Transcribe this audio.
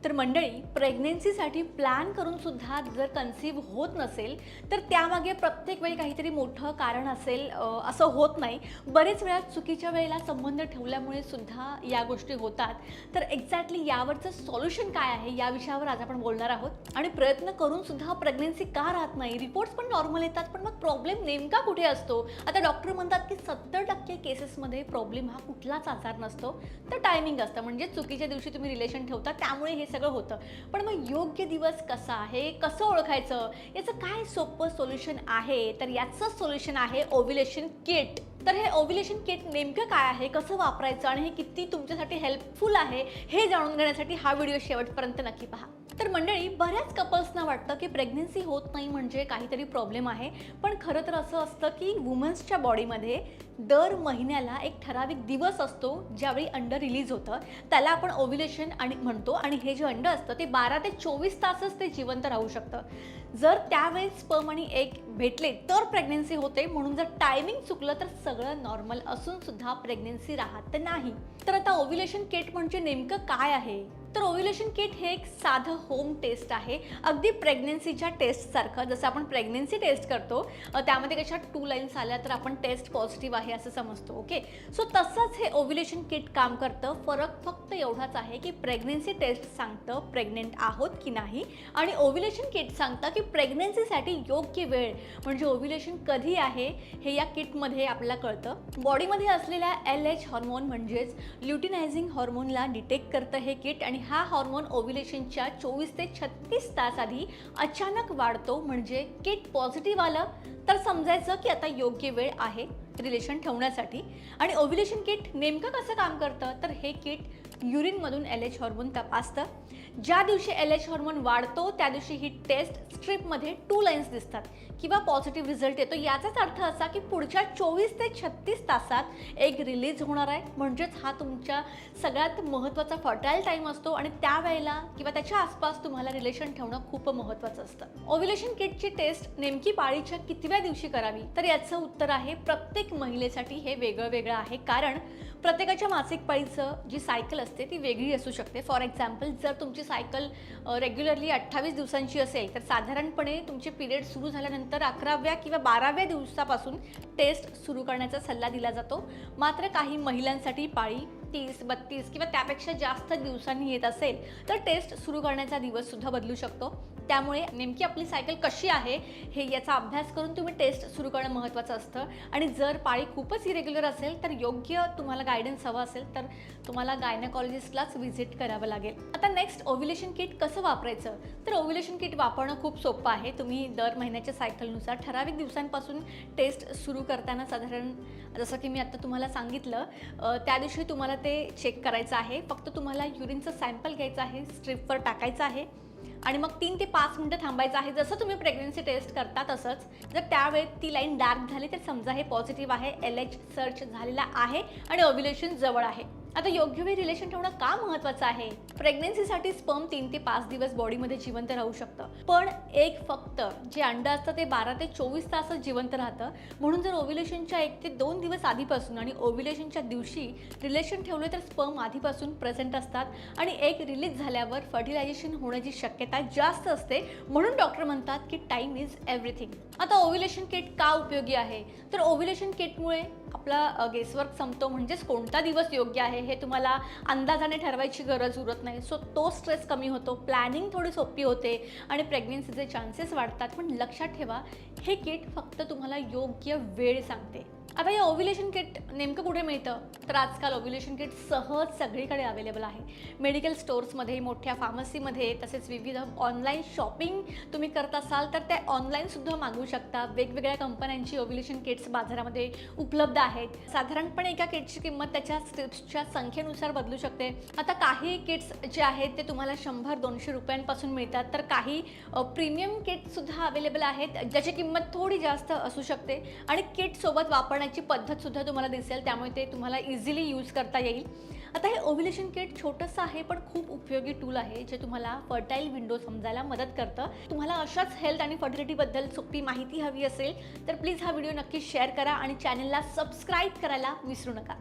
तर मंडळी, प्रेग्नन्सीसाठी प्लॅन करून सुद्धा जर कन्सीव्ह होत नसेल तर त्यामागे प्रत्येक वेळी काहीतरी मोठं कारण असेल असं होत नाही. बरेच वेळा चुकीच्या वेळेला संबंध ठेवल्यामुळे सुद्धा या गोष्टी होतात. तर एक्झॅक्टली यावरचं सॉल्युशन काय आहे या विषयावर आज आपण बोलणार आहोत. आणि प्रयत्न करून सुद्धा प्रेग्नन्सी का राहत नाही, रिपोर्ट्स पण नॉर्मल येतात, पण मग प्रॉब्लेम नेमका कुठे असतो. आता डॉक्टर म्हणतात की 70% केसेसमध्ये प्रॉब्लेम हा कुठलाच आजार नसतो, तर टायमिंग असतं. म्हणजे चुकीच्या दिवशी तुम्ही रिलेशन ठेवता त्यामुळे हे सगळं होतं. पण मग योग्य दिवस कसा आहे, कसं ओळखायचं, याचं काय सोपं सोल्युशन आहे. तर याचं सोल्युशन आहे ओव्ह्युलेशन किट. तर हे ओव्ह्युलेशन किट नेमकं काय आहे, कसं वापरायचं आणि हे किती तुमच्यासाठी हेल्पफुल आहे हे जाणून घेण्यासाठी हा व्हिडिओ शेवटपर्यंत नक्की पहा. तर मंडळी, बऱ्याच कपल्सना वाटतं की प्रेग्नन्सी होत नाही म्हणजे काहीतरी प्रॉब्लेम आहे. पण खरं तर असं असतं की वुमन्सच्या बॉडीमध्ये दर महिन्याला एक ठराविक दिवस असतो ज्यावेळी अंड रिलीज होतं. त्याला आपण ओव्ह्युलेशन आणि म्हणतो. आणि हे जे अंड असतं ते 12 ते 24 तासच ते जिवंत राहू शकतं. जर त्यावेळेस स्पर्म आणि एग भेटले तर प्रेग्नन्सी होते. म्हणून जर टायमिंग चुकलं तर सगळं नॉर्मल असून सुद्धा प्रेग्नन्सी राहत नाही. तर आता ओव्ह्युलेशन किट म्हणजे नेमकं काय आहे. तर ओव्ह्युलेशन किट हे एक साधं होम टेस्ट आहे, अगदी प्रेग्नन्सीच्या टेस्टसारखं. जसं आपण प्रेग्नन्सी टेस्ट करतो त्यामध्ये कशा 2 लाईन्स आल्या तर आपण टेस्ट पॉझिटिव्ह आहे असं समजतो. ओके, सो तसंच हे ओव्ह्युलेशन किट काम करतं. फरक फक्त एवढाच आहे की प्रेग्नन्सी टेस्ट सांगतं प्रेग्नेंट आहोत की नाही, आणि ओव्ह्युलेशन किट सांगतं की प्रेग्नन्सीसाठी योग्य वेळ म्हणजे ओव्ह्युलेशन कधी आहे हे या किटमध्ये आपल्याला कळतं. बॉडीमध्ये असलेल्या LH हॉर्मोन म्हणजेच ल्युटिनायझिंग हॉर्मोनला डिटेक्ट करतं हे किट. आणि हा हॉर्मोन ओव्ह्युलेशनच्या 24 ते 36 तास आधी अचानक वाढतो. म्हणजे किट पॉझिटिव्ह आलं तर समजायचं की आता योग्य वेळ आहे रिलेशन ठेवण्यासाठी. आणि ओव्ह्युलेशन किट नेमकं कसं काम करतं, तर हे किट युरिनमधून LH हॉर्मोन तपासतं. ज्या दिवशी LH हॉर्मोन वाढतो त्या दिवशी ही टेस्ट स्ट्रिपमध्ये 2 लाईन्स दिसतात किंवा पॉझिटिव्ह रिझल्ट येतो. याचाच अर्थ असा की पुढच्या 24 ते 36 तासात एग रिलीज होणार आहे. म्हणजेच हा तुमच्या सगळ्यात महत्त्वाचा फर्टाईल टाईम असतो आणि त्यावेळेला किंवा त्याच्या आसपास तुम्हाला रिलेशन ठेवणं खूप महत्त्वाचं असतं. ओव्ह्युलेशन किटची टेस्ट नेमकी पाळीच्या कितव्या दिवशी करावी, तर याचं उत्तर आहे प्रत्येक महिलेसाठी हे वेगळं वेगळं आहे. कारण प्रत्येकाच्या मासिक पाळीचं जी सायकल असते ती वेगळी असू शकते. फॉर एक्झाम्पल, जर तुमची सायकल रेग्युलरली 28 दिवसांची असेल तर साधारणपणे तुमचे पिरियड सुरू झाल्यानंतर 11व्या किंवा 12व्या दिवसापासून टेस्ट सुरू करण्याचा सल्ला दिला जातो. मात्र काही महिलांसाठी पाळी 30, 32 किंवा त्यापेक्षा जास्त दिवसांनी येत असेल तर टेस्ट सुरू करण्याचा दिवस सुद्धा बदलू शकतो. त्यामुळे नेमकी आपली सायकल कशी आहे हे याचा अभ्यास करून तुम्ही टेस्ट सुरू करणं महत्त्वाचं असतं. आणि जर पाळी खूपच इरेग्युलर असेल तर योग्य तुम्हाला गायडन्स हवं असेल तर तुम्हाला गायनेकॉलॉजिस्टलाच व्हिजिट करावं लागेल. आता नेक्स्ट, ओव्ह्युलेशन किट कसं वापरायचं. तर ओव्ह्युलेशन किट वापरणं खूप सोपं आहे. तुम्ही दर महिन्याच्या सायकलनुसार ठराविक दिवसांपासून टेस्ट सुरू करताना साधारण जसं की मी आता तुम्हाला सांगितलं त्या दिवशी तुम्हाला ते चेक करायचं आहे. फक्त तुम्हाला युरिनचं सॅम्पल घ्यायचं आहे, स्ट्रिपवर टाकायचं आहे आणि मग 3 ते 5 मिनिटं थांबायचं आहे. जसं तुम्ही प्रेग्नन्सी टेस्ट करता तसंच. जर त्यावेळेत ती लाईन डार्क झाली तर समजा हे पॉझिटिव्ह आहे, LH सर्च झालेला आहे आणि ओव्ह्युलेशन जवळ आहे. आता योग्य वेळी रिलेशन ठेवणं का महत्त्वाचं आहे. प्रेग्नन्सीसाठी स्पर्म 3 ते 5 दिवस बॉडीमध्ये जिवंत राहू शकतं, पण एक फक्त जे अंड असतं ते 12 ते 24 तासच जिवंत राहतं. म्हणून जर ओव्ह्युलेशनच्या 1 ते 2 दिवस आधीपासून आणि ओव्ह्युलेशनच्या दिवशी रिलेशन ठेवले तर स्पर्म आधीपासून प्रेझेंट असतात आणि एग रिलीज झाल्यावर फर्टिलायझेशन होण्याची शक्यता जास्त असते. म्हणून डॉक्टर म्हणतात की टाइम इज एव्हरीथिंग. आता ओव्ह्युलेशन किट का उपयोगी आहे, तर ओव्ह्युलेशन किटमुळे आपला गेसवर्क संपतो. म्हणजेच कोणता दिवस योग्य आहे हे तुम्हाला अंदाजाने ठरवायची गरज उरत नाही. सो तो स्ट्रेस कमी होतो, प्लॅनिंग थोडी सोपी होते आणि प्रेग्नन्सीचे चान्सेस वाढतात. पण लक्षात ठेवा, हे किट फक्त तुम्हाला योग्य वेळ सांगते. आता या ओव्ह्युलेशन किट नेमकं कुठे मिळतं, तर आजकाल ओव्ह्युलेशन किट सहज सगळीकडे अवेलेबल आहे. मेडिकल स्टोर्समध्ये, मोठ्या फार्मसीमध्ये, तसेच विविध ऑनलाईन शॉपिंग तुम्ही करत असाल तर त्या ऑनलाईनसुद्धा मागवू शकता. वेगवेगळ्या कंपन्यांची ओव्ह्युलेशन किट्स बाजारामध्ये उपलब्ध आहेत. साधारणपणे एका किटची किंमत त्याच्या स्ट्रिप्सच्या संख्येनुसार बदलू शकते. आता काही किट्स जे आहेत ते तुम्हाला 100-200 रुपयांपासून मिळतात, तर काही प्रीमियम किटसुद्धा अवेलेबल आहेत ज्याची किंमत थोडी जास्त असू शकते. आणि किटसोबत वापरण्याची पद्धतसुद्धा तुम्हाला दिसेल, त्यामुळे ते तुम्हाला इझिली यूज करता येईल. आता हे ओव्ह्युलेशन किट छोटंसं आहे पण खूप उपयोगी टूल आहे जे तुम्हाला फर्टाईल विंडो समजायला मदत करतं. तुम्हाला अशाच हेल्थ आणि फर्टिलिटीबद्दल सोपी माहिती हवी असेल तर प्लीज हा व्हिडिओ नक्की शेअर करा आणि चॅनलला सबस्क्राईब करायला विसरू नका.